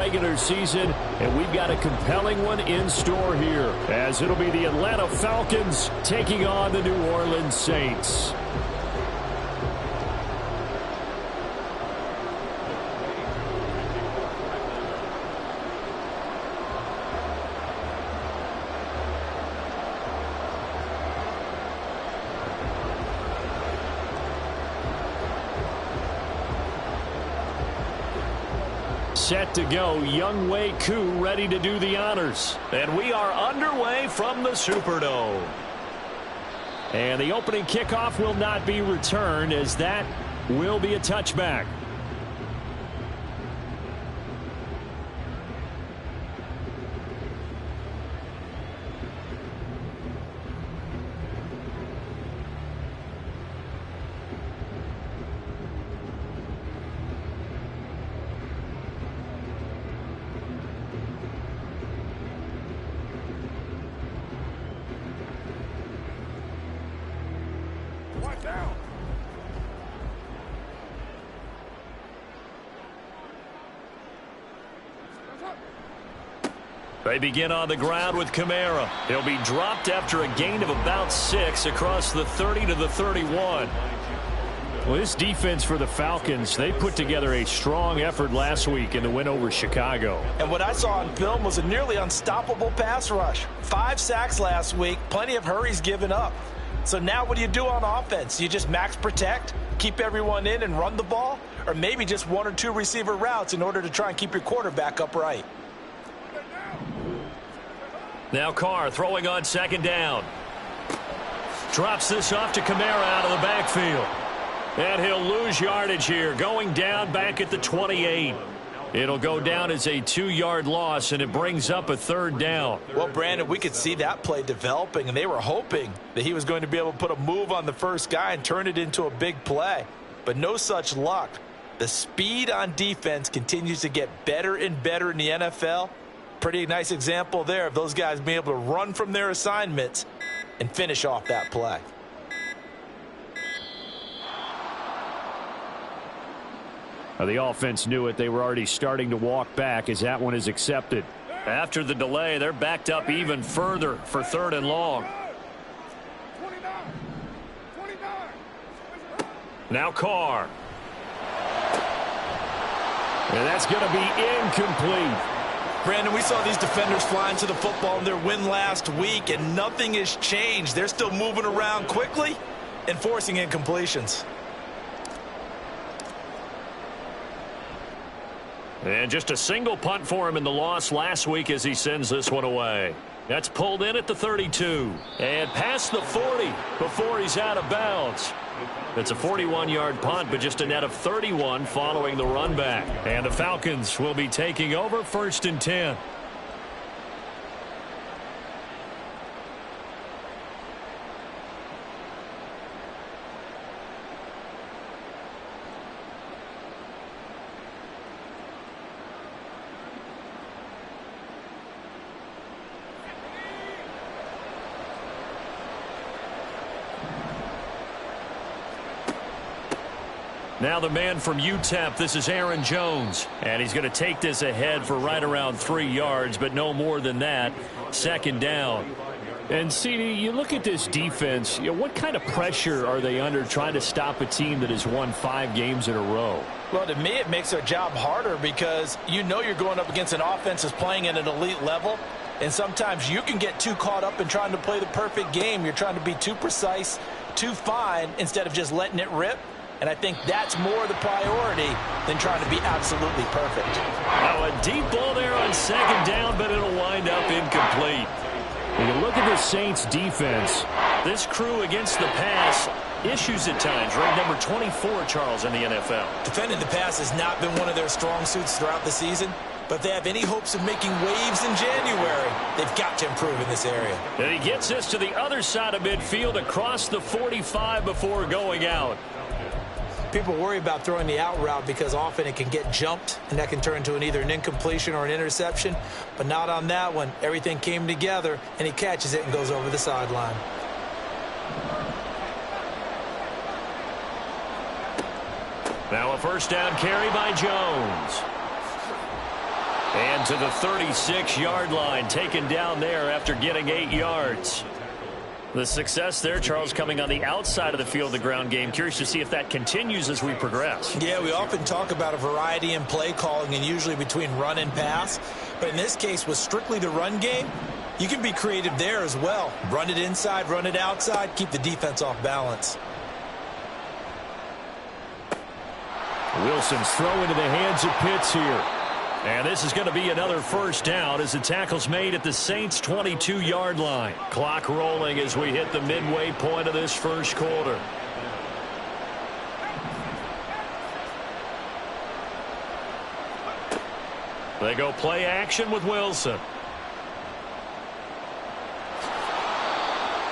Regular season, and we've got a compelling one in store here, as it'll be the Atlanta Falcons taking on the New Orleans Saints. Set to go, Younghoe Koo ready to do the honors. And we are underway from the Superdome. And the opening kickoff will not be returned, as that will be a touchback. They begin on the ground with Kamara. He'll be dropped after a gain of about 6 across the 30 to the 31. Well, this defense for the Falcons, they put together a strong effort last week in the win over Chicago. And what I saw on film was a nearly unstoppable pass rush. 5 sacks last week, plenty of hurries given up. So now what do you do on offense? You just max protect, keep everyone in and run the ball? Or maybe just 1 or 2 receiver routes in order to try and keep your quarterback upright? Now Carr throwing on second down. Drops this off to Kamara out of the backfield. And he'll lose yardage here, going down back at the 28. It'll go down as a 2-yard loss, and it brings up a 3rd down. Well, Brandon, we could see that play developing, and they were hoping that he was going to be able to put a move on the first guy and turn it into a big play. But no such luck. The speed on defense continues to get better and better in the NFL. Pretty nice example there of those guys being able to run from their assignments and finish off that play. The offense knew it. They were already starting to walk back as that one is accepted. After the delay, they're backed up even further for 3rd and long. Now Carr. And that's going to be incomplete. Brandon, we saw these defenders flying to the football in their win last week, and nothing has changed. They're still moving around quickly and forcing incompletions. And just a single punt for him in the loss last week as he sends this one away. That's pulled in at the 32. And past the 40 before he's out of bounds. It's a 41-yard punt, but just a net of 31 following the run back. And the Falcons will be taking over 1st and 10. Now the man from UTEP, this is Aaron Jones. And he's going to take this ahead for right around 3 yards, but no more than that. 2nd down. And, CD, you look at this defense, what kind of pressure are they under trying to stop a team that has won 5 games in a row? Well, to me, it makes their job harder because you know you're going up against an offense that's playing at an elite level. And sometimes you can get too caught up in trying to play the perfect game. You're trying to be too precise, too fine, instead of just letting it rip. And I think that's more the priority than trying to be absolutely perfect. Now a deep ball there on 2nd down, but it'll wind up incomplete. When you look at the Saints defense, this crew against the pass, issues at times, ranked number 24, Charles, in the NFL. Defending the pass has not been one of their strong suits throughout the season, but if they have any hopes of making waves in January, they've got to improve in this area. And he gets this to the other side of midfield across the 45 before going out. People worry about throwing the out route because often it can get jumped, and that can turn into either an incompletion or an interception. But not on that one. Everything came together, and he catches it and goes over the sideline. Now a 1st down carry by Jones. And to the 36-yard line, taken down there after getting 8 yards. The success there, Charles, coming on the outside of the field, the ground game. Curious to see if that continues as we progress. Yeah, we often talk about a variety in play calling and usually between run and pass. But in this case, with strictly the run game, you can be creative there as well. Run it inside, run it outside, keep the defense off balance. Wilson's throw into the hands of Pitts here. And this is going to be another first down as the tackle's made at the Saints' 22-yard line. Clock rolling as we hit the midway point of this first quarter. They go play action with Wilson.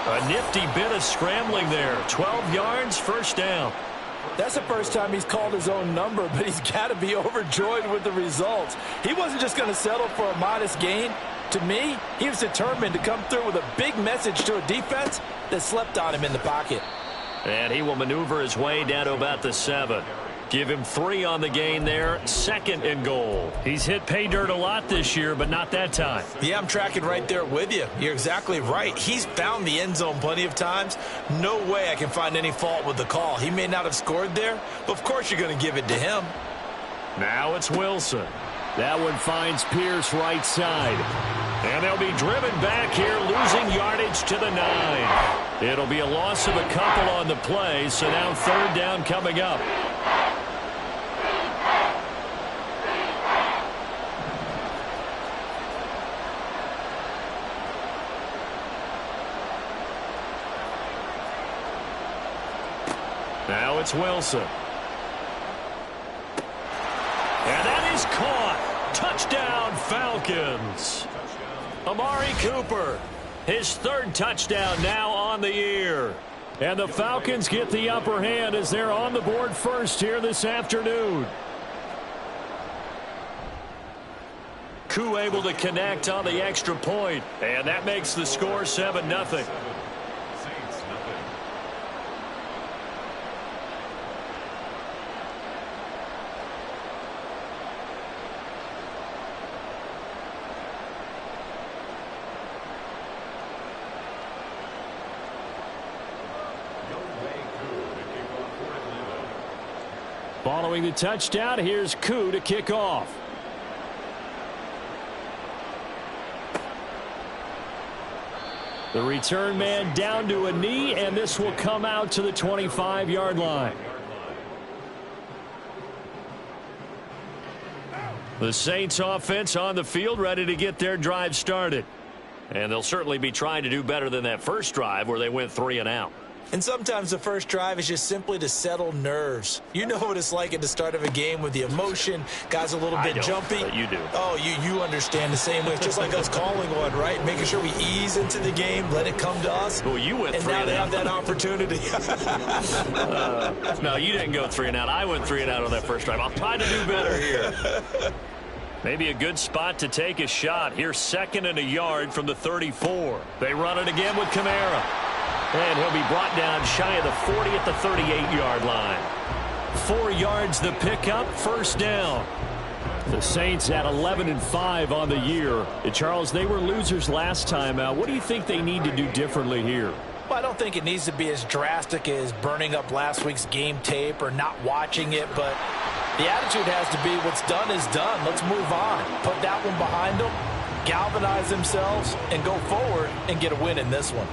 A nifty bit of scrambling there. 12 yards, first down. That's the first time he's called his own number, but he's got to be overjoyed with the results. He wasn't just going to settle for a modest gain. To me, he was determined to come through with a big message to a defense that slept on him in the pocket. And he will maneuver his way down to about the 7. Give him 3 on the gain there. 2nd and goal. He's hit pay dirt a lot this year, but not that time. Yeah, I'm tracking right there with you. You're exactly right. He's found the end zone plenty of times. No way I can find any fault with the call. He may not have scored there, but of course you're going to give it to him. Now it's Wilson. That one finds Pierce right side. And they'll be driven back here, losing yardage to the 9. It'll be a loss of a couple on the play, so now 3rd down coming up. Now it's Wilson. And that is caught. Touchdown, Falcons. Amari Cooper, his 3rd touchdown now on the year. And the Falcons get the upper hand as they're on the board first here this afternoon. Koo able to connect on the extra point, and that makes the score 7-0. Following the touchdown, here's Koo to kick off. The return man down to a knee, and this will come out to the 25-yard line. The Saints offense on the field, ready to get their drive started. And they'll certainly be trying to do better than that first drive where they went 3 and out. And sometimes the first drive is just simply to settle nerves. You know what it's like at the start of a game with the emotion. Guys a little bit jumpy. But you do. Oh, you understand the same way. It's just like us calling one, right? Making sure we ease into the game, let it come to us. Well, you went 3 and and now out. they have that opportunity. No, you didn't go 3 and out. I went 3 and out on that first drive. I'll try to do better here. Maybe a good spot to take a shot. Here's 2nd and a yard from the 34. They run it again with Kamara. And he'll be brought down shy of the 40 at the 38-yard line. 4 yards the pickup, first down. The Saints at 11-5 on the year. And Charles, they were losers last time out. What do you think they need to do differently here? Well, I don't think it needs to be as drastic as burning up last week's game tape or not watching it, but the attitude has to be what's done is done. Let's move on. Put that one behind them, galvanize themselves, and go forward and get a win in this one.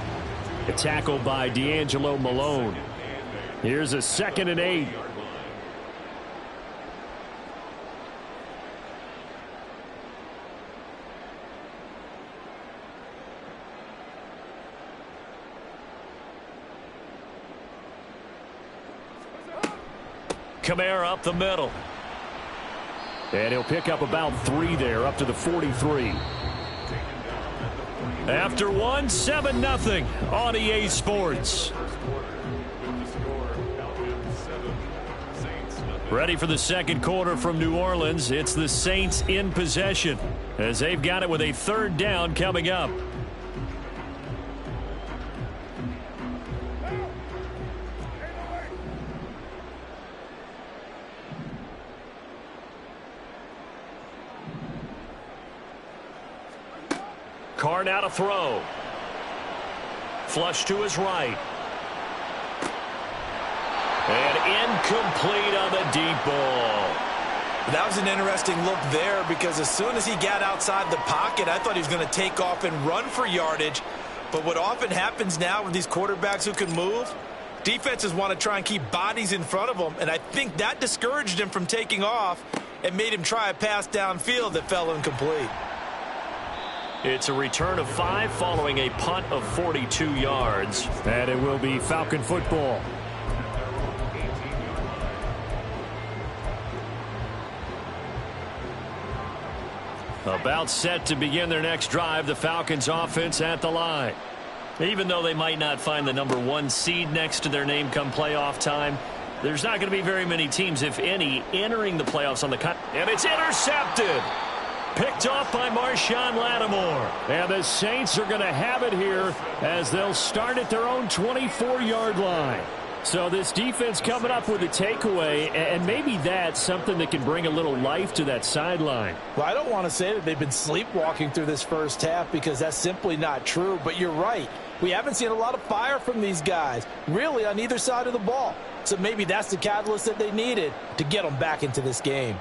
A tackle by D'Angelo Malone. Here's a 2nd and 8. Kamara up the middle. And he'll pick up about 3 there, up to the 43. After 1, 7-0 on EA Sports. Ready for the second quarter from New Orleans. It's the Saints in possession as they've got it with a 3rd down coming up. Carr now to throw. Flush to his right. And incomplete on the deep ball. That was an interesting look there because as soon as he got outside the pocket, I thought he was going to take off and run for yardage. But what often happens now with these quarterbacks who can move, defenses want to try and keep bodies in front of them, and I think that discouraged him from taking off and made him try a pass downfield that fell incomplete. It's a return of 5 following a punt of 42 yards. And it will be Falcon football. About set to begin their next drive, the Falcons offense at the line. Even though they might not find the #1 seed next to their name come playoff time, there's not going to be very many teams, if any, entering the playoffs on the cut. And it's intercepted. Picked off by Marshawn Lattimore. And the Saints are going to have it here as they'll start at their own 24-yard line. So this defense coming up with a takeaway, and maybe that's something that can bring a little life to that sideline. Well, I don't want to say that they've been sleepwalking through this first half because that's simply not true, but you're right. We haven't seen a lot of fire from these guys, really on either side of the ball. So maybe that's the catalyst that they needed to get them back into this game.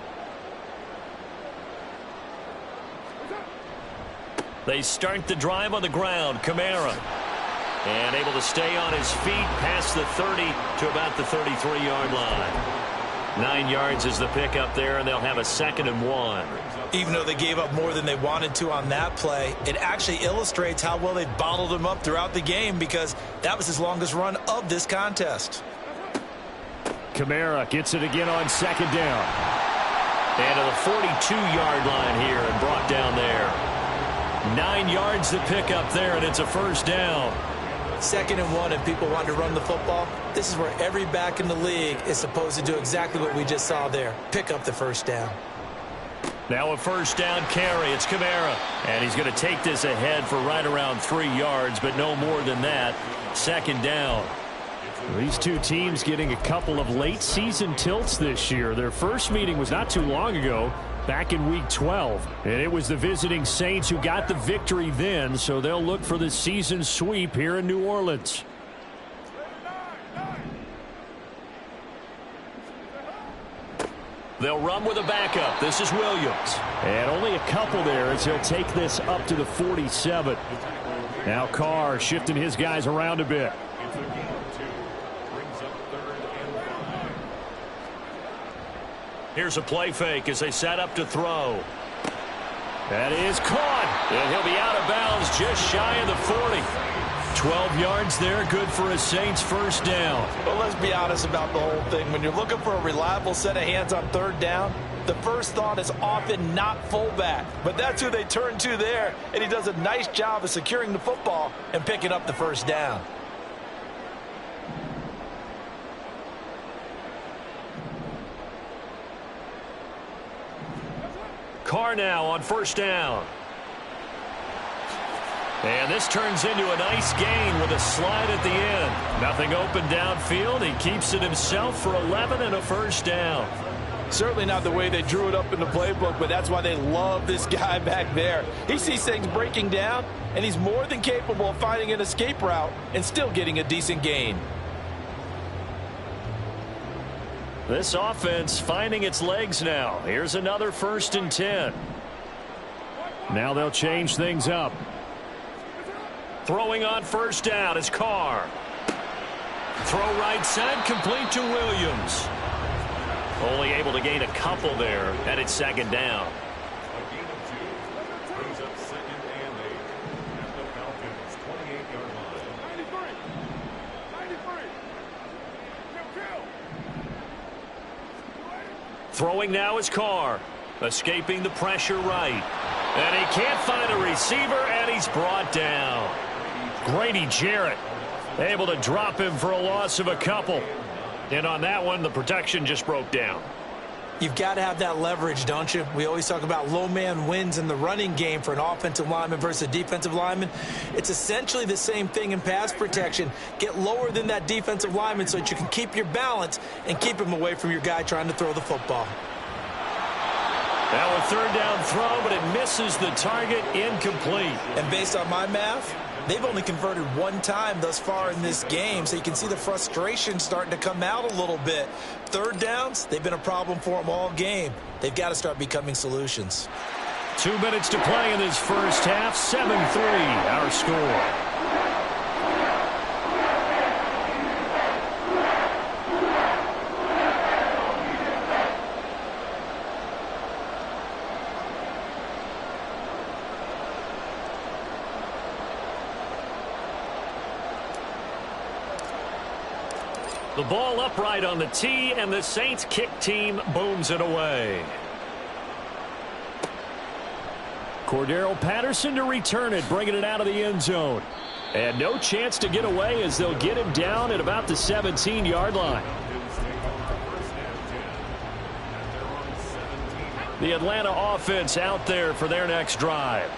They start the drive on the ground. Kamara. And able to stay on his feet past the 30 to about the 33-yard line. 9 yards is the pickup there, and they'll have a 2nd and 1. Even though they gave up more than they wanted to on that play, it actually illustrates how well they bottled him up throughout the game because that was his longest run of this contest. Kamara gets it again on 2nd down. And to the 42-yard line here and brought down there. 9 yards to pick up there, and it's a 1st down. 2nd and 1, and people want to run the football. This is where every back in the league is supposed to do exactly what we just saw there. Pick up the 1st down. Now a 1st down carry. It's Kamara. And he's going to take this ahead for right around 3 yards, but no more than that. 2nd down. These two teams getting a couple of late season tilts this year. Their first meeting was not too long ago, back in week 12. And it was the visiting Saints who got the victory then, so they'll look for the season sweep here in New Orleans. They'll run with a backup. This is Williams. And only a couple there as he'll take this up to the 47. Now Carr shifting his guys around a bit. Here's a play fake as they set up to throw. That is caught. And he'll be out of bounds just shy of the 40. 12 yards there, good for a Saints 1st down. Well, let's be honest about the whole thing. When you're looking for a reliable set of hands on 3rd down, the first thought is often not fullback. But that's who they turn to there, and he does a nice job of securing the football and picking up the 1st down. Carr now on 1st down. And this turns into a nice gain with a slide at the end. Nothing open downfield. He keeps it himself for 11 and a 1st down. Certainly not the way they drew it up in the playbook, but that's why they love this guy back there. He sees things breaking down, and he's more than capable of finding an escape route and still getting a decent gain. This offense finding its legs now. Here's another 1st and 10. Now they'll change things up. Throwing on 1st down is Carr. Throw right side, complete to Williams. Only able to gain a couple there, and it's 2nd down. Throwing now is Carr. Escaping the pressure right. And he can't find a receiver, and he's brought down. Grady Jarrett able to drop him for a loss of a couple. And on that one, the protection just broke down. You've got to have that leverage, don't you? We always talk about low man wins in the running game for an offensive lineman versus a defensive lineman. It's essentially the same thing in pass protection. Get lower than that defensive lineman so that you can keep your balance and keep him away from your guy trying to throw the football. Now a third down throw, but it misses the target, incomplete. And based on my math, they've only converted one time thus far in this game, so you can see the frustration starting to come out a little bit. Third downs, they've been a problem for them all game. They've got to start becoming solutions. 2 minutes to play in this first half. 7-3, our score. The ball upright on the tee, and the Saints kick team booms it away. Cordero Patterson to return it, bringing it out of the end zone. And no chance to get away as they'll get him down at about the 17-yard line. The Atlanta offense out there for their next drive.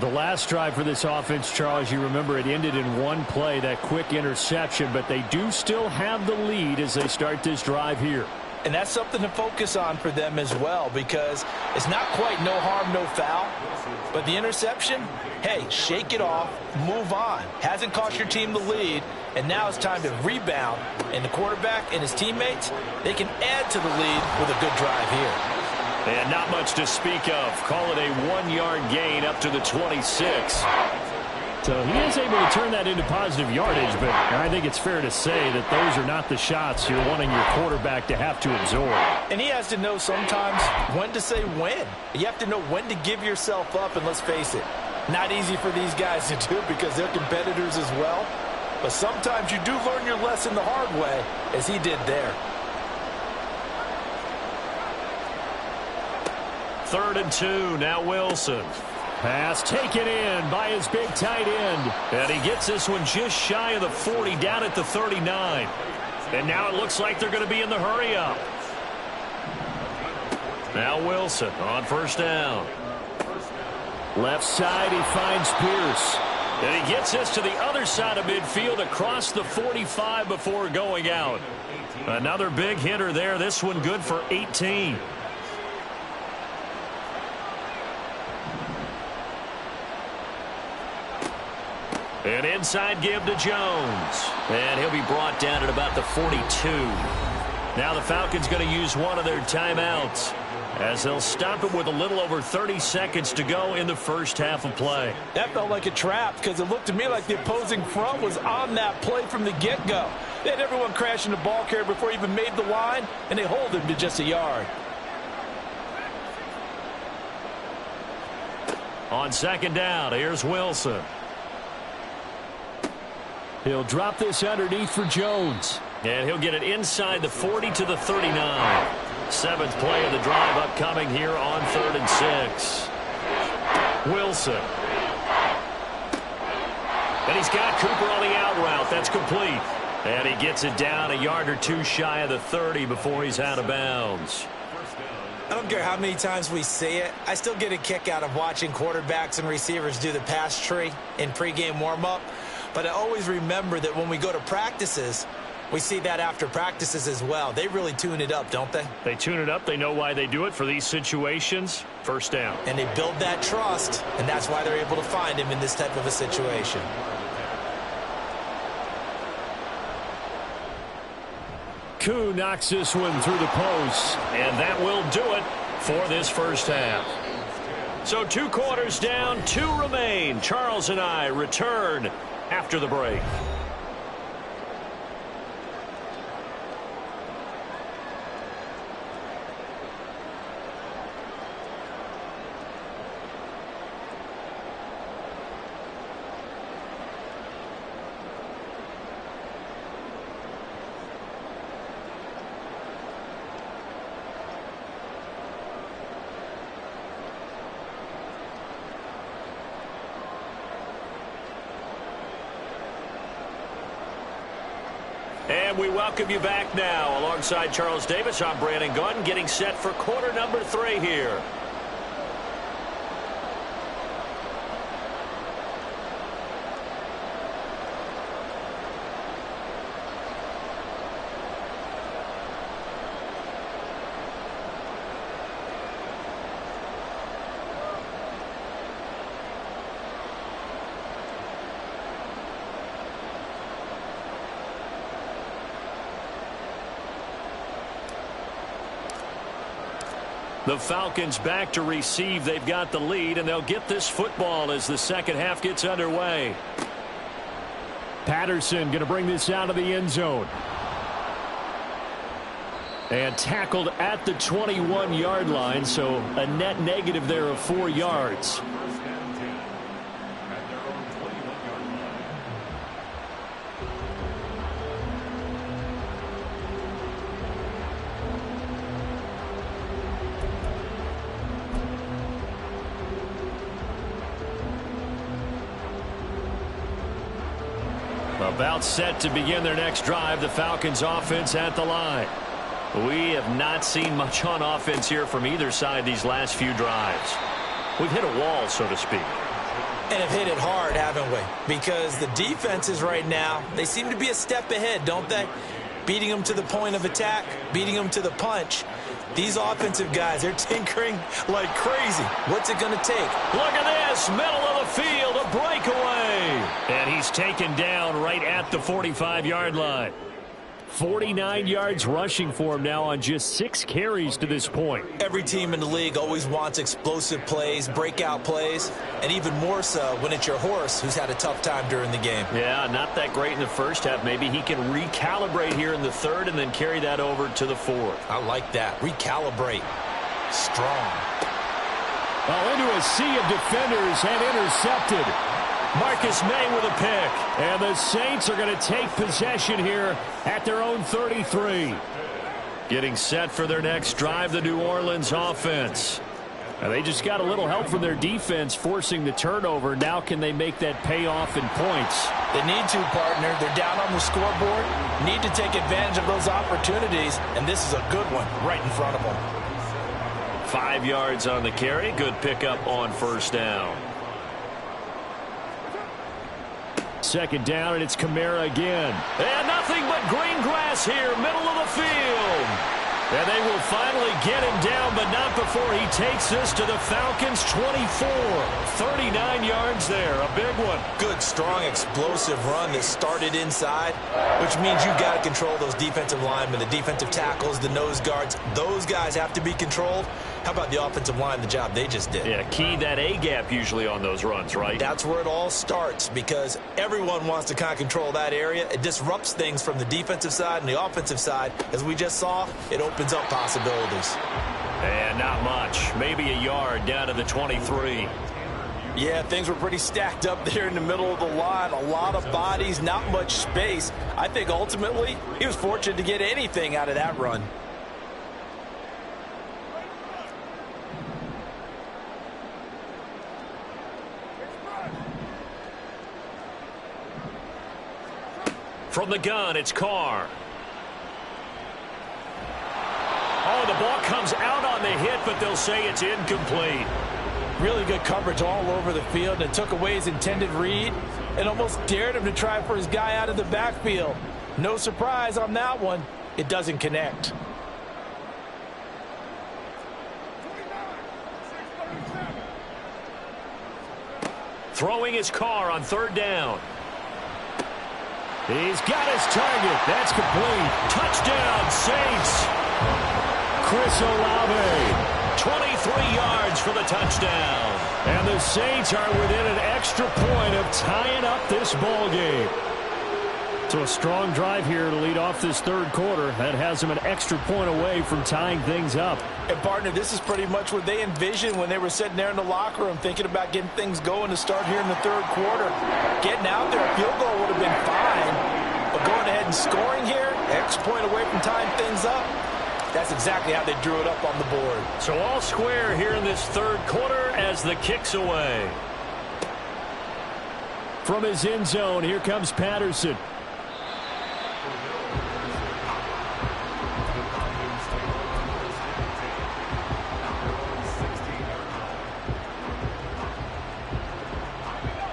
The last drive for this offense, Charles, you remember it ended in one play, that quick interception, but they do still have the lead as they start this drive here. And that's something to focus on for them as well, because it's not quite no harm, no foul. But the interception, hey, shake it off, move on. Hasn't cost your team the lead, and now it's time to rebound. And the quarterback and his teammates, they can add to the lead with a good drive here. And not much to speak of. Call it a 1-yard gain up to the 26. So he is able to turn that into positive yardage, but I think it's fair to say that those are not the shots you're wanting your quarterback to have to absorb. And he has to know sometimes when to say when. You have to know when to give yourself up, and let's face it, not easy for these guys to do because they're competitors as well. But sometimes you do learn your lesson the hard way, as he did there. 3rd and 2, now Wilson. Pass taken in by his big tight end. And he gets this one just shy of the 40, down at the 39. And now it looks like they're going to be in the hurry-up. Now Wilson on 1st down. Left side, he finds Pierce. And he gets this to the other side of midfield across the 45 before going out. Another big hitter there. This one good for 18. An inside give to Jones. And he'll be brought down at about the 42. Now the Falcons going to use one of their timeouts as they'll stop it with a little over 30 seconds to go in the first half of play. That felt like a trap because it looked to me like the opposing front was on that play from the get-go. They had everyone crashing the ball carrier before he even made the line, and they hold him to just a yard. On 2nd down, here's Wilson. He'll drop this underneath for Jones. And he'll get it inside the 40 to the 39. 7th play of the drive upcoming here on 3rd and 6. Wilson. And he's got Cooper on the out route. That's complete. And he gets it down a yard or two shy of the 30 before he's out of bounds. I don't care how many times we see it. I still get a kick out of watching quarterbacks and receivers do the pass tree in pregame warm-up. But I always remember that when we go to practices, we see that after practices as well. They really tune it up, don't they? They tune it up. They know why they do it for these situations. 1st down. And they build that trust, and that's why they're able to find him in this type of a situation. Koo knocks this one through the post, and that will do it for this first half. So 2 quarters down, 2 remain. Charles and I return after the break. And we welcome you back now. Alongside Charles Davis, I'm Brandon Gunn, getting set for quarter number 3 here. The Falcons back to receive. They've got the lead, and they'll get this football as the second half gets underway. Patterson going to bring this out of the end zone. And tackled at the 21-yard line, so a net negative there of 4 yards. About set to begin their next drive, the Falcons offense at the line. We have not seen much on offense here from either side these last few drives. We've hit a wall, so to speak. And have hit it hard, haven't we? Because the defenses right now, they seem to be a step ahead, don't they? Beating them to the point of attack, beating them to the punch. These offensive guys, they're tinkering like crazy. What's it going to take? Look at this, middle of the field, a breakaway. And he's taken down right at the 45-yard line. 49 yards rushing for him now on just 6 carries to this point. Every team in the league always wants explosive plays, breakout plays, and even more so when it's your horse who's had a tough time during the game. Yeah, not that great in the first half. Maybe he can recalibrate here in the third and then carry that over to the fourth. I like that. Recalibrate. Strong. Well, into a sea of defenders and intercepted. Marcus May with a pick. And the Saints are going to take possession here at their own 33. Getting set for their next drive, the New Orleans offense. Now they just got a little help from their defense forcing the turnover. Now can they make that pay off in points? They need to, partner. They're down on the scoreboard. Need to take advantage of those opportunities, and this is a good one right in front of them. 5 yards on the carry. Good pickup on first down. Second down, and it's Kamara again. And nothing but green grass here, middle of the field. And they will finally get him down, but not before he takes this to the Falcons' 24. 39 yards there, a big one. Good, strong, explosive run that started inside, which means you've got to control those defensive linemen, the defensive tackles, the nose guards. Those guys have to be controlled. How about the offensive line, the job they just did? Yeah, key that A-gap usually on those runs, right? That's where it all starts because everyone wants to kind of control that area. It disrupts things from the defensive side and the offensive side. As we just saw, it opens up possibilities. And not much. Maybe a yard down to the 23. Yeah, things were pretty stacked up there in the middle of the line. A lot of bodies, not much space. I think ultimately he was fortunate to get anything out of that run. From the gun, it's Carr. Oh, the ball comes out on the hit, but they'll say it's incomplete. Really good coverage all over the field, and it took away his intended read and almost dared him to try for his guy out of the backfield. No surprise on that one. It doesn't connect. Throwing his Carr on third down. He's got his target. That's complete. Touchdown, Saints. Chris Olave. 23 yards for the touchdown. And the Saints are within an extra point of tying up this ball game. So a strong drive here to lead off this third quarter. That has them an extra point away from tying things up. And, partner, this is pretty much what they envisioned when they were sitting there in the locker room thinking about getting things going to start here in the third quarter. Getting out there, a field goal would have been fine. But going ahead and scoring here, extra point away from tying things up, that's exactly how they drew it up on the board. So all square here in this third quarter as the kick's away. From his end zone, here comes Patterson.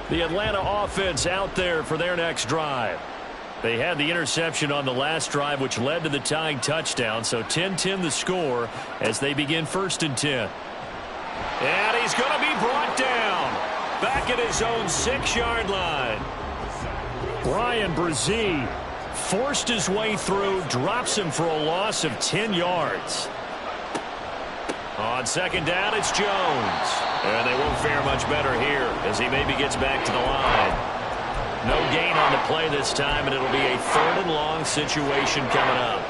The Atlanta offense out there for their next drive. They had the interception on the last drive, which led to the tying touchdown. So 10-10 the score as they begin 1st and 10. And he's going to be brought down. Back at his own 6-yard line. Brian Brzee forced his way through, drops him for a loss of 10 yards. On second down, it's Jones. And they won't fare much better here as he maybe gets back to the line. No gain on the play this time, and it'll be a 3rd and long situation coming up.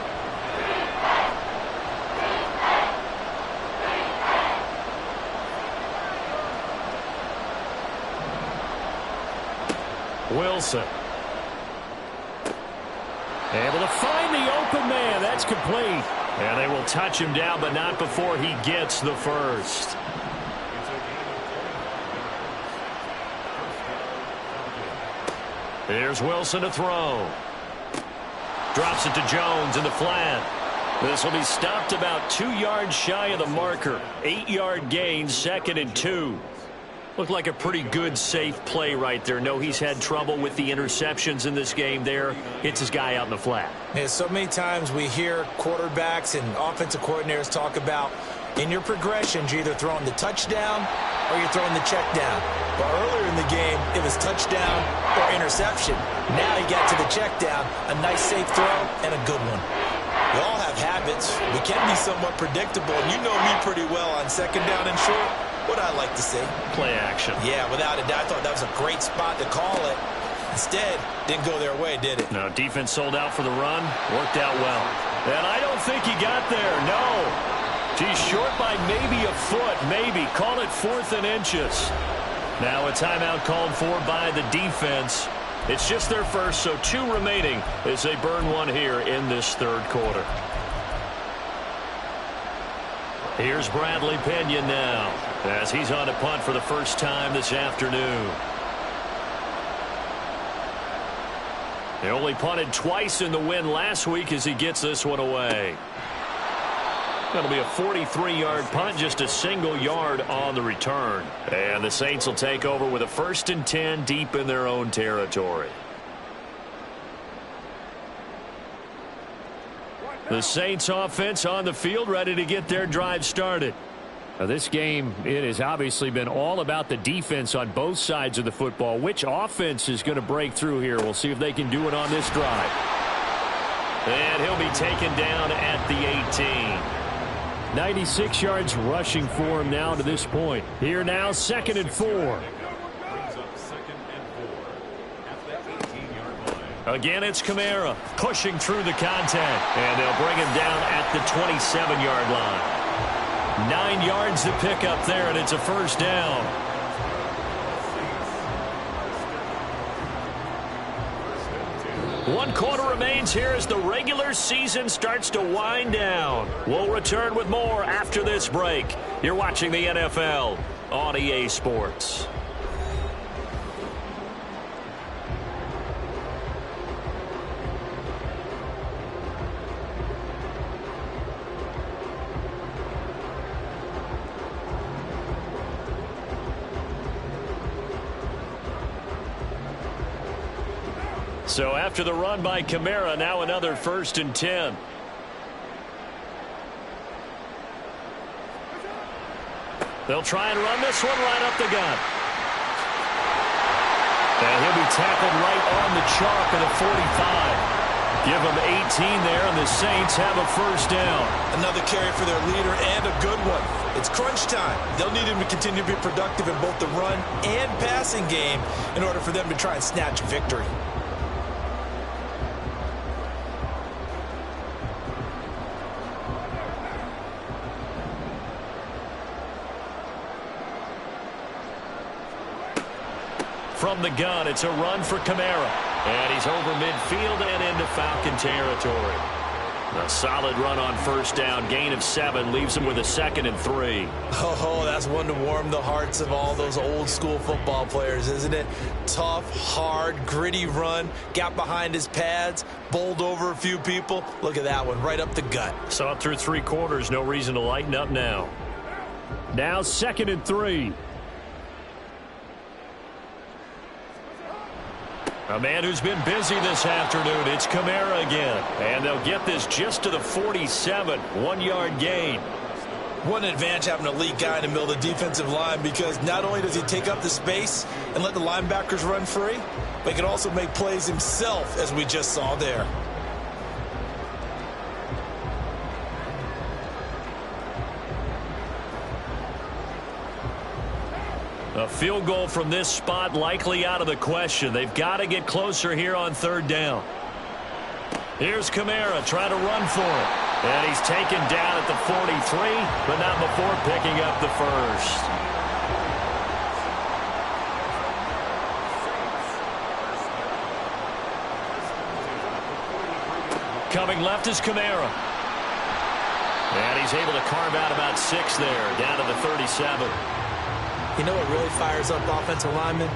Wilson. Able to find the open man. That's complete. And they will touch him down, but not before he gets the first. Here's Wilson to throw. Drops it to Jones in the flat. This will be stopped about 2 yards shy of the marker. 8-yard gain, 2nd and 2. Looked like a pretty good, safe play right there. No, he's had trouble with the interceptions in this game there. Hits his guy out in the flat. Yeah, so many times we hear quarterbacks and offensive coordinators talk about in your progressions, you're either throwing the touchdown or you're throwing the check down. But earlier in the game, it was touchdown or interception. Now he got to the check down, a nice safe throw, and a good one. We all have habits. We can be somewhat predictable, and you know me pretty well on second down and short. What I like to see. Play action. Yeah, without a doubt. I thought that was a great spot to call it. Instead, didn't go their way, did it? No, defense sold out for the run. Worked out well. And I don't think he got there. No. He's short by maybe a foot. Maybe. Call it 4th and inches. Now a timeout called for by the defense. It's just their first, so 2 remaining as they burn one here in this 3rd quarter. Here's Bradley Pena now as he's on a punt for the first time this afternoon. He only punted twice in the win last week as he gets this one away. That'll be a 43-yard punt, just a single yard on the return. And the Saints will take over with a 1st and 10 deep in their own territory. The Saints offense on the field, ready to get their drive started. Now this game, it has obviously been all about the defense on both sides of the football. Which offense is going to break through here? We'll see if they can do it on this drive. And he'll be taken down at the 18. 96 yards rushing for him now to this point. Here now, 2nd and 4. Again, it's Kamara pushing through the contact. And they'll bring him down at the 27-yard line. 9 yards to pick up there, and it's a 1st down. One quarter remains here as the regular season starts to wind down. We'll return with more after this break. You're watching the NFL on EA Sports. So after the run by Kamara, now another 1st and 10. They'll try and run this one right up the gut. And he'll be tackled right on the chalk of the 45. Give them 18 there, and the Saints have a 1st down. Another carry for their leader and a good one. It's crunch time. They'll need him to continue to be productive in both the run and passing game in order for them to try and snatch victory. From the gun, it's a run for Kamara. And he's over midfield and into Falcon territory. A solid run on 1st down. Gain of 7 leaves him with a 2nd and 3. Oh, that's one to warm the hearts of all those old school football players, isn't it? Tough, hard, gritty run. Got behind his pads, bowled over a few people. Look at that one, right up the gut. Saw it through 3 quarters. No reason to lighten up now. Now 2nd and 3. A man who's been busy this afternoon. It's Kamara again. And they'll get this just to the 47. 1-yard gain. What an advantage having a elite guy in the middle of the defensive line, because not only does he take up the space and let the linebackers run free, but he can also make plays himself, as we just saw there. A field goal from this spot likely out of the question. They've got to get closer here on third down. Here's Kamara trying to run for it. And he's taken down at the 43, but not before picking up the first. Coming left is Kamara. And he's able to carve out about 6 there, down to the 37. You know what really fires up offensive linemen?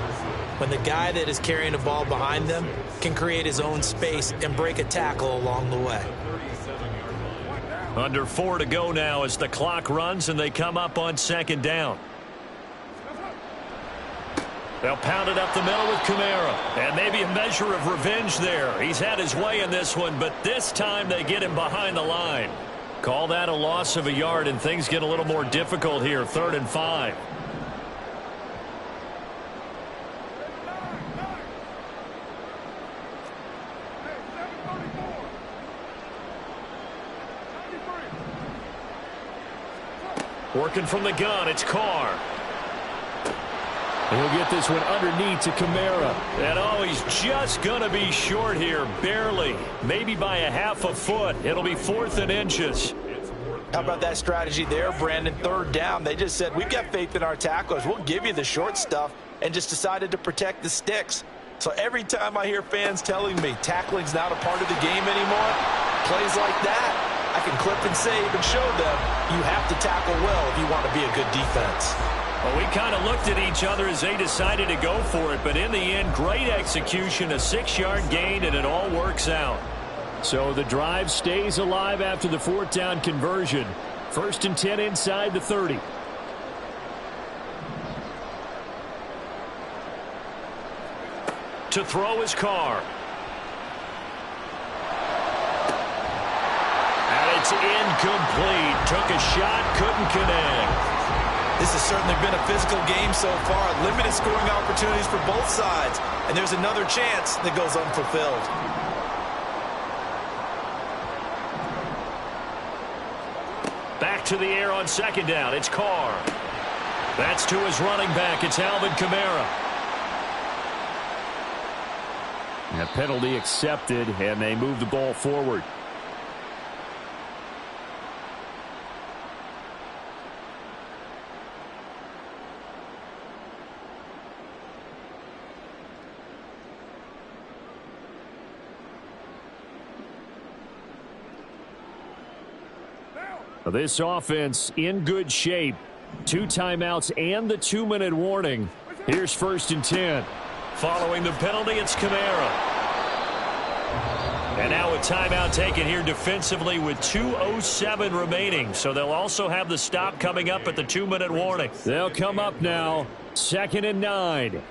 When the guy that is carrying the ball behind them can create his own space and break a tackle along the way. Under 4 to go now as the clock runs and they come up on second down. They'll pound it up the middle with Kamara. And maybe a measure of revenge there. He's had his way in this one, but this time they get him behind the line. Call that a loss of a yard, and things get a little more difficult here. 3rd and 5. Working from the gun, it's Carr. He'll get this one underneath to Kamara. And oh, he's just going to be short here, barely. Maybe by a half a foot. It'll be 4th and inches. How about that strategy there, Brandon? 3rd down. They just said, we've got faith in our tacklers. We'll give you the short stuff, and just decided to protect the sticks. So every time I hear fans telling me tackling's not a part of the game anymore, plays like that, I can clip and save and show them you have to tackle well if you want to be a good defense. Well, we kind of looked at each other as they decided to go for it, but in the end, great execution, a 6-yard gain, and it all works out. So the drive stays alive after the 4th down conversion. 1st and 10 inside the 30. To throw his Carr. And it's incomplete. Took a shot, couldn't connect. This has certainly been a physical game so far. Limited scoring opportunities for both sides. And there's another chance that goes unfulfilled. Back to the air on 2nd down. It's Carr. That's to his running back. It's Alvin Kamara. And a penalty accepted, and they move the ball forward. This offense in good shape. 2 timeouts and the 2-minute warning. Here's 1st and 10. Following the penalty, it's Kamara. And now a timeout taken here defensively with 2:07 remaining. So they'll also have the stop coming up at the 2-minute warning. They'll come up now. 2nd and 9.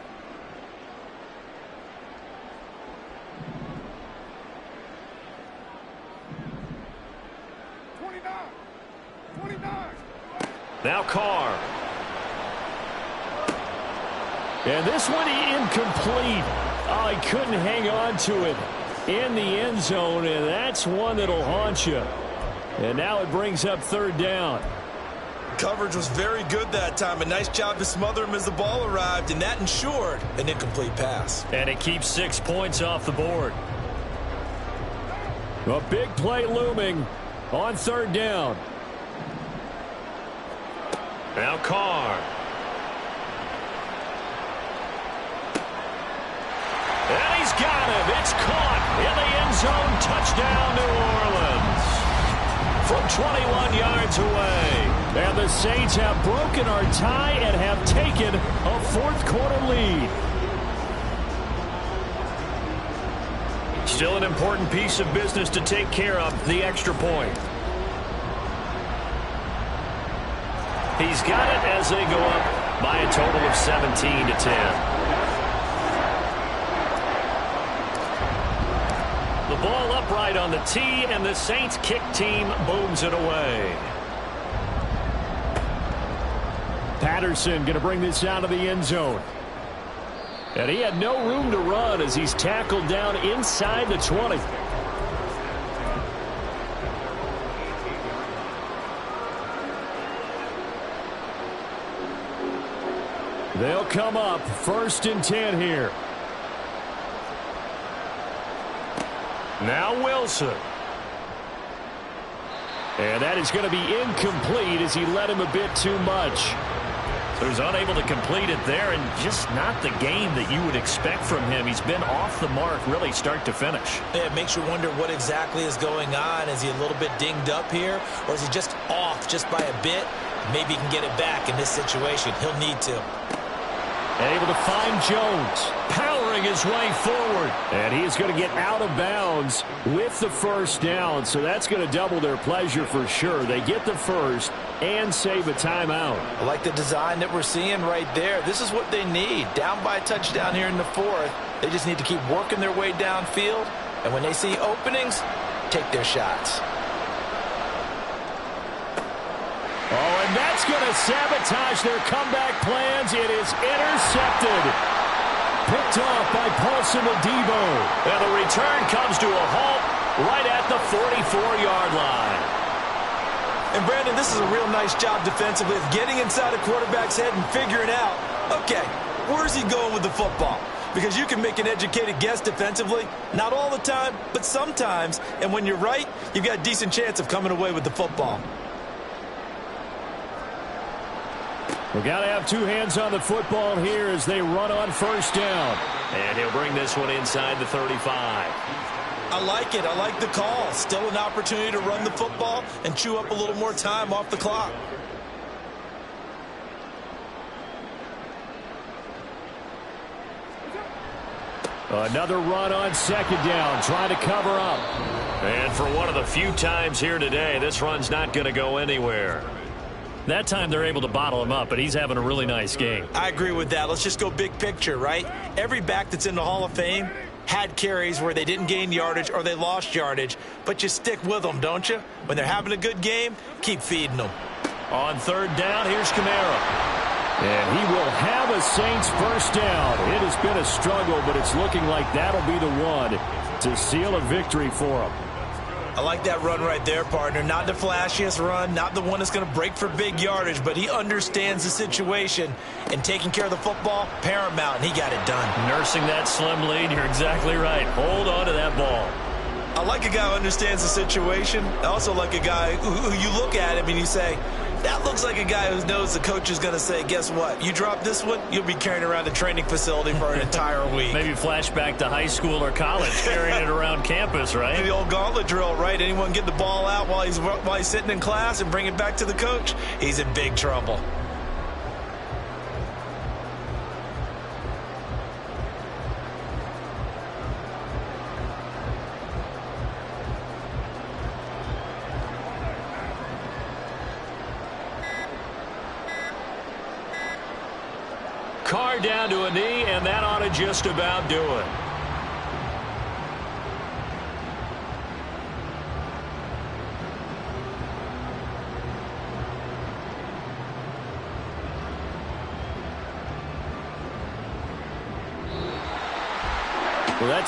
Now Carr. And this one incomplete. Oh, he couldn't hang on to it in the end zone, and that's one that'll haunt you. And now it brings up 3rd down. Coverage was very good that time. A nice job to smother him as the ball arrived, and that ensured an incomplete pass. And it keeps 6 points off the board. A big play looming on 3rd down. Now Carr. And he's got him. It's caught in the end zone. Touchdown, New Orleans. From 21 yards away. And the Saints have broken our tie and have taken a 4th quarter lead. Still an important piece of business to take care of, the extra point. He's got it as they go up by a total of 17-10. The ball upright on the tee, and the Saints kick team booms it away. Patterson going to bring this out of the end zone. And he had no room to run as he's tackled down inside the 20. They'll come up 1st and 10 here. Now Wilson. And that is going to be incomplete as he led him a bit too much. So he's unable to complete it there, and just not the game that you would expect from him. He's been off the mark really start to finish. Yeah, it makes you wonder what exactly is going on. Is he a little bit dinged up here, or is he just off just by a bit? Maybe he can get it back in this situation. He'll need to. And able to find Jones, powering his way forward. And he is going to get out of bounds with the first down, so that's going to double their pleasure for sure. They get the first and save a timeout. I like the design that we're seeing right there. This is what they need. Down by a touchdown here in the 4th. They just need to keep working their way downfield, and when they see openings, take their shots. Oh, and that's going to sabotage their comeback plans. It is intercepted. Picked off by Paulson Adebo. And the return comes to a halt right at the 44-yard line. And, Brandon, this is a real nice job defensively of getting inside a quarterback's head and figuring out, okay, where's he going with the football? Because you can make an educated guess defensively. Not all the time, but sometimes. And when you're right, you've got a decent chance of coming away with the football. We've got to have two hands on the football here as they run on first down. And he'll bring this one inside the 35. I like it. I like the call. Still an opportunity to run the football and chew up a little more time off the clock. Another run on second down, trying to cover up. And for one of the few times here today, this run's not going to go anywhere. That time they're able to bottle him up, but he's having a really nice game. I agree with that. Let's just go big picture, right? Every back that's in the Hall of Fame had carries where they didn't gain yardage or they lost yardage, but you stick with them, don't you? When they're having a good game, keep feeding them. On third down, here's Kamara. And he will have a Saints first down. It has been a struggle, but it's looking like that'll be the one to seal a victory for him. I like that run right there, partner. Not the flashiest run, not the one that's going to break for big yardage, but he understands the situation, and taking care of the football, paramount, and he got it done. Nursing that slim lead, you're exactly right. Hold on to that ball. I like a guy who understands the situation. I also like a guy who you look at him and you say, that looks like a guy who knows the coach is going to say, guess what? You drop this one, you'll be carrying around a training facility for an entire week. Maybe flashback to high school or college, carrying it around campus, right? The old gauntlet drill, right? Anyone get the ball out while he's sitting in class and bring it back to the coach? He's in big trouble. Carr down to a knee, and that ought to just about do it.